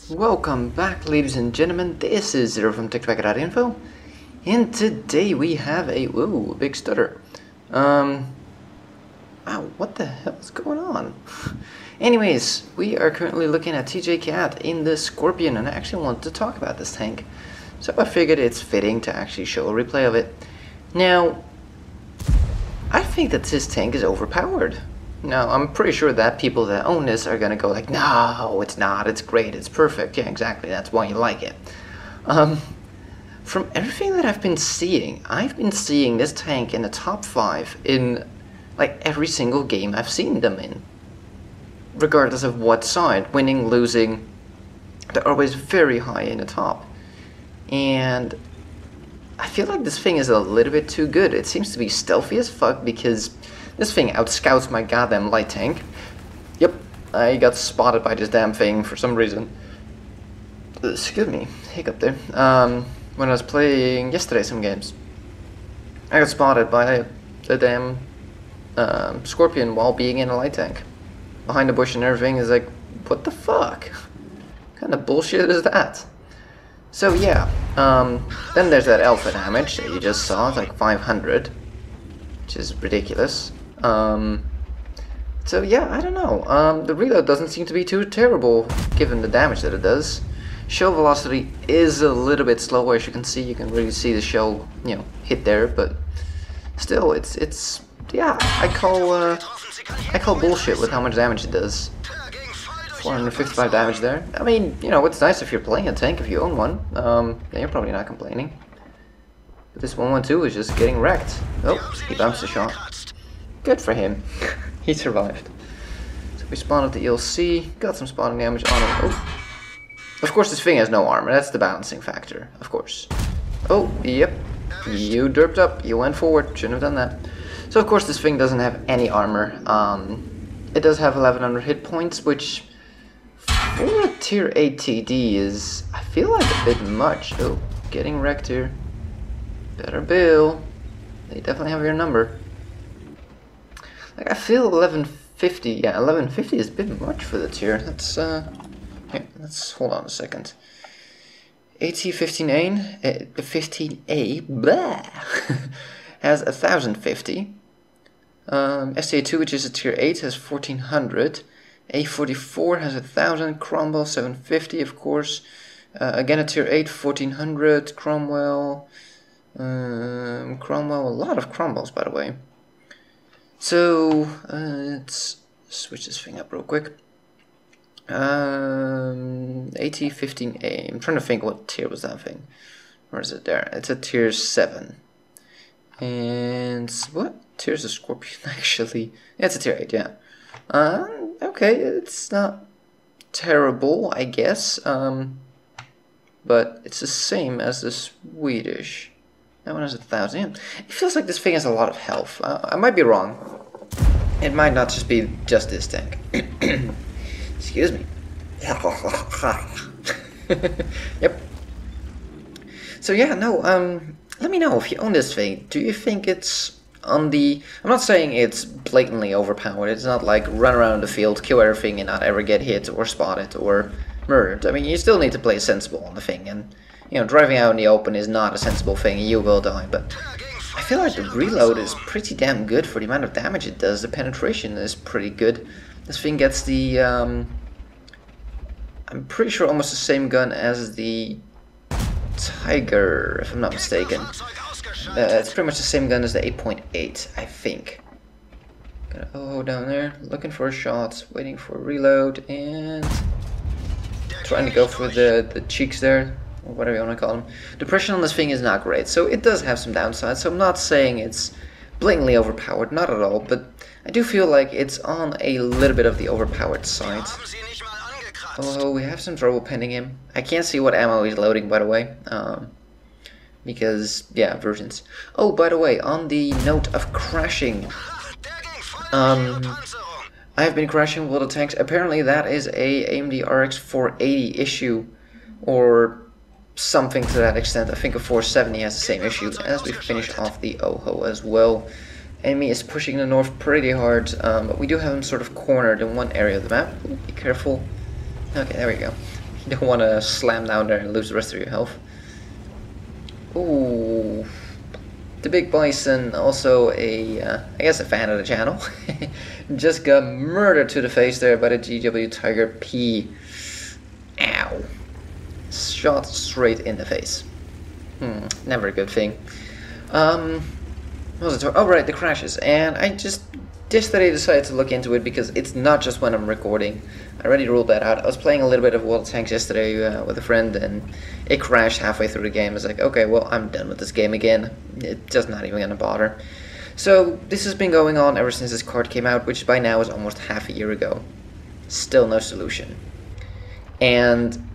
Welcome back, ladies and gentlemen. This is Zero from TechDragon.info, and today we have a big stutter. Wow, what the hell is going on? Anyways, we are currently looking at TJ Cat in the Scorpion, and I actually want to talk about this tank, so I figured it's fitting to actually show a replay of it. Now, I think that this tank is overpowered. Now, I'm pretty sure that people that own this are gonna go like, no, it's not, it's great, it's perfect. Yeah, exactly, that's why you like it. From everything that I've been seeing this tank in the top 5 in like every single game I've seen them in. Regardless of what side, winning, losing, they're always very high in the top. And I feel like this thing is a little bit too good. It seems to be stealthy as fuck because this thing outscouts my goddamn light tank. Yep, I got spotted by this damn thing for some reason. Excuse me, hiccup there. When I was playing yesterday some games, I got spotted by the damn Scorpion while being in a light tank. Behind the bush and everything is like, what the fuck? What kind of bullshit is that? So yeah, then there's that alpha damage that you just saw, it's like 500, which is ridiculous. So yeah, I don't know. The reload doesn't seem to be too terrible given the damage that it does. Shell velocity is a little bit slower, as you can see. You can really see the shell, hit there, but still, it's yeah. I call bullshit with how much damage it does. 455 damage there. I mean, it's nice if you're playing a tank, if you own one. Then you're probably not complaining. But this 112 is just getting wrecked. Oh, he bounced a shot. Good for him. He survived. So we spawned at the ELC, got some spawning damage on him. Oh. Of course this thing has no armor, that's the balancing factor, of course. Oh, yep. You derped up, you went forward, shouldn't have done that. So of course this thing doesn't have any armor. It does have 1100 hit points, which for a tier 8 TD is, I feel like a bit much. Oh, getting wrecked here. Better Bill. They definitely have your number. Like, I feel 1150, yeah, 1150 is a bit much for the tier. That's, here, let's hold on a second. AT15A, 15A, blah, has 1050. STA2, which is a tier 8, has 1400. A44 has 1000. Cromwell 750, of course. Again, a tier 8, 1400. Cromwell, a lot of Cromwells, by the way. So, let's switch this thing up real quick. AT15A. I'm trying to think what tier was that thing. Where is it there? It's a tier 7. And what tier is the Scorpion actually? Yeah, it's a tier 8, yeah. Okay, it's not terrible, I guess. But it's the same as the Swedish. That one has 1000. Yeah. It feels like this thing has a lot of health. I might be wrong. It might not just be just this tank. Excuse me. Yep. So yeah, no, let me know if you own this thing. Do you think it's on the... I'm not saying it's blatantly overpowered. It's not like run around the field, kill everything and not ever get hit or spotted or murdered. I mean, you still need to play sensible on the thing, and driving out in the open is not a sensible thing. You will die, but I feel like the reload is pretty damn good for the amount of damage it does. The penetration is pretty good. This thing gets the, I'm pretty sure almost the same gun as the Tiger, if I'm not mistaken. It's pretty much the same gun as the 8.8, I think. Gonna down there, looking for a shot, waiting for a reload, and trying to go for the cheeks there, or whatever you want to call them. The pressure on this thing is not great, so it does have some downsides. So I'm not saying it's blatantly overpowered, not at all, but I do feel like it's on a little bit of the overpowered side. Oh, we have some trouble pinning him. I can't see what ammo he's loading, by the way, because, yeah, versions. Oh, by the way, on the note of crashing, I have been crashing with the tanks. Apparently that is a AMD RX 480 issue, or something to that extent. I think a 470 has the same issue, as we finish off the OHO as well. Enemy is pushing the north pretty hard, but we do have him sort of cornered in one area of the map. Ooh, be careful. Okay, there we go. You don't want to slam down there and lose the rest of your health. Ooh, the big bison, also I guess a fan of the channel, just got murdered to the face there by the GW Tiger P. Ow. Shot straight in the face. Never a good thing. What was it? Oh right, the crashes. And I just yesterday decided to look into it because it's not just when I'm recording. I already ruled that out. I was playing a little bit of World of Tanks yesterday with a friend, and it crashed halfway through the game. I was like, okay, well, I'm done with this game again. It's just not even gonna bother. So this has been going on ever since this card came out, which by now is almost half a year ago. Still no solution. And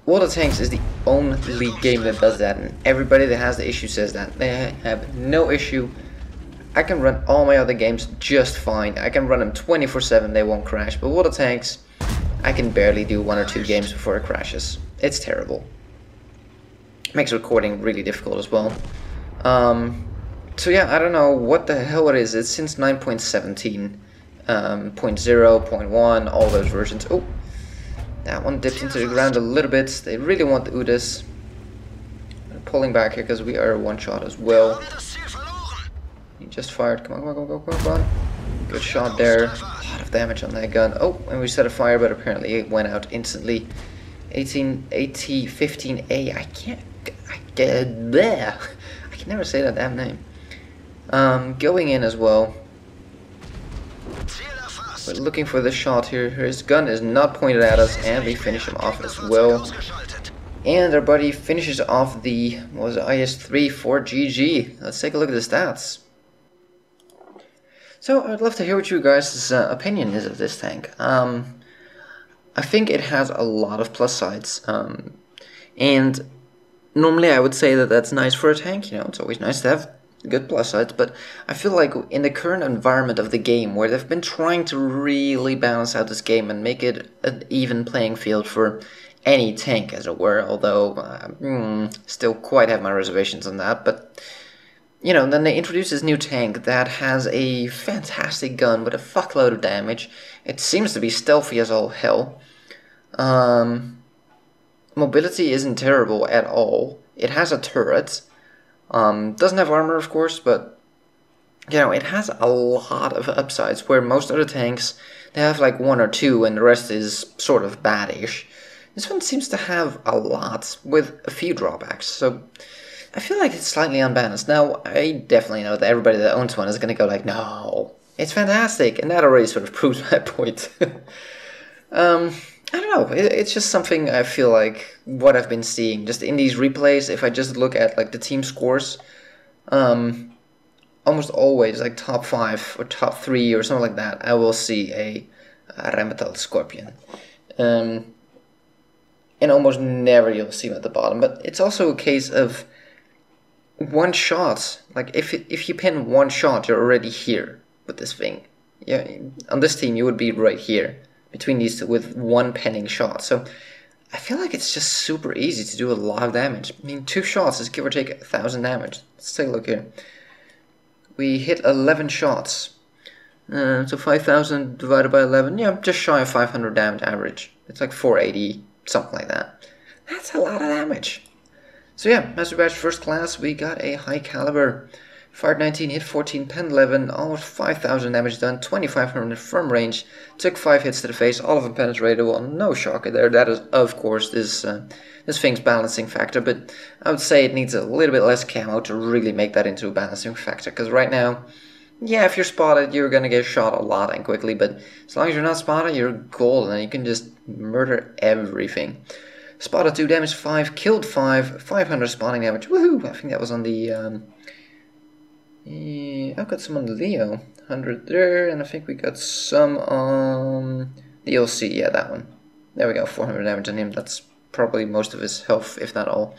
World of Tanks is the only game that does that, and everybody that has the issue says that. They have no issue. I can run all my other games just fine. I can run them 24/7, they won't crash. But World of Tanks, I can barely do 1 or 2 games before it crashes. It's terrible. Makes recording really difficult as well. So yeah, I don't know what the hell it is. It's since 9.17, 0.0, 0.1, all those versions. Oh, that one dipped into the ground a little bit. They really want the Udas. I'm pulling back here because we are one shot as well. He just fired. Come on, come on, come on. Good shot there. A lot of damage on that gun. Oh, and we set a fire, but apparently it went out instantly. 15A. I can never say that damn name. Going in as well. We're looking for the shot here. His gun is not pointed at us, and we finish him off as well. And our buddy finishes off the IS-3 for GG. Let's take a look at the stats. So I'd love to hear what you guys' opinion is of this tank. I think it has a lot of plus sides, and normally I would say that that's nice for a tank. You know, it's always nice to have good plus sides, but I feel like in the current environment of the game, where they've been trying to really balance out this game and make it an even playing field for any tank, as it were, although still quite have my reservations on that, but you know, then they introduce this new tank that has a fantastic gun with a fuckload of damage. It seems to be stealthy as all hell. Mobility isn't terrible at all. It has a turret. Doesn't have armor, of course, but you know, it has a lot of upsides, where most other tanks, they have like 1 or 2 and the rest is sort of bad-ish. This one seems to have a lot with a few drawbacks, so I feel like it's slightly unbalanced. Now, I definitely know that everybody that owns one is going to go like, no, it's fantastic, and that already sort of proves my point. I don't know, it's just something I feel like what I've been seeing, just in these replays, if I just look at like the team scores, almost always like top 5 or top 3 or something like that, I will see a Rheinmetall Scorpion. And almost never you'll see him at the bottom, but it's also a case of one shot. Like if you pin one shot, you're already here with this thing. Yeah, on this team you would be right here between these two with one pinning shot. So I feel like it's just super easy to do a lot of damage. I mean, 2 shots is give or take 1,000 damage. Let's take a look here. We hit 11 shots. So 5,000 divided by 11, yeah, just shy of 500 damage average. It's like 480, something like that. That's a lot of damage. So yeah, Master Badge First Class, we got a high caliber. Fired 19, hit 14, pen 11, almost 5,000 damage done, 2,500 firm range, took 5 hits to the face, all of them penetrated. Well, no shocker there. That is, of course, this thing's balancing factor, but I would say it needs a little bit less camo to really make that into a balancing factor, because right now, yeah, if you're spotted, you're gonna get shot a lot and quickly, but as long as you're not spotted, you're golden, and you can just murder everything. Spotted 2, damage 5, killed 5, 500 spawning damage, woohoo! I think that was on the, yeah, I've got some on the Leo, 100 there, and I think we got some on the O.C.ed, yeah, that one. There we go, 400 damage on him. That's probably most of his health, if not all.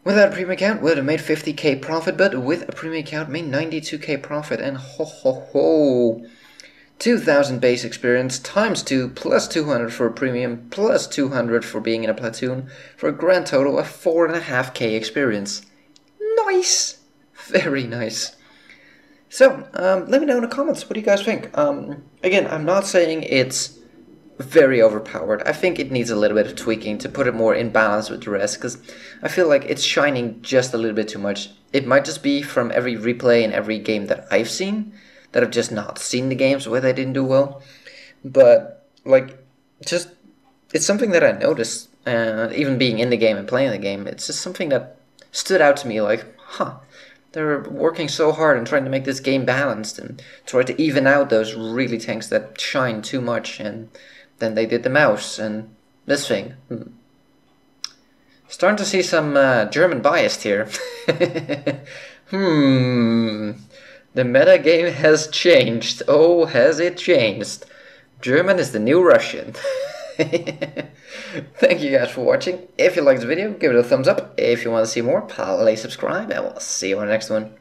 Without a premium account, would have made 50k profit, but with a premium account, made 92k profit, and ho ho ho! 2,000 base experience, times 2, plus 200 for a premium, plus 200 for being in a platoon, for a grand total of 4.5k experience. Nice! Very nice. So, let me know in the comments, what do you guys think? Again, I'm not saying it's very overpowered. I think it needs a little bit of tweaking to put it more in balance with the rest, because I feel like it's shining just a little bit too much. It might just be from every replay and every game that I've seen, that I've just not seen the games where they didn't do well. But, like, just, it's something that I noticed, even being in the game and playing the game. It's just something that stood out to me, like, they're working so hard and trying to make this game balanced and try to even out those really tanks that shine too much, and then they did the mouse and this thing. Starting to see some German bias here. The meta game has changed. Oh, has it changed? German is the new Russian. Thank you guys for watching. If you liked the video, give it a thumbs up. If you want to see more, please subscribe, and we'll see you on the next one.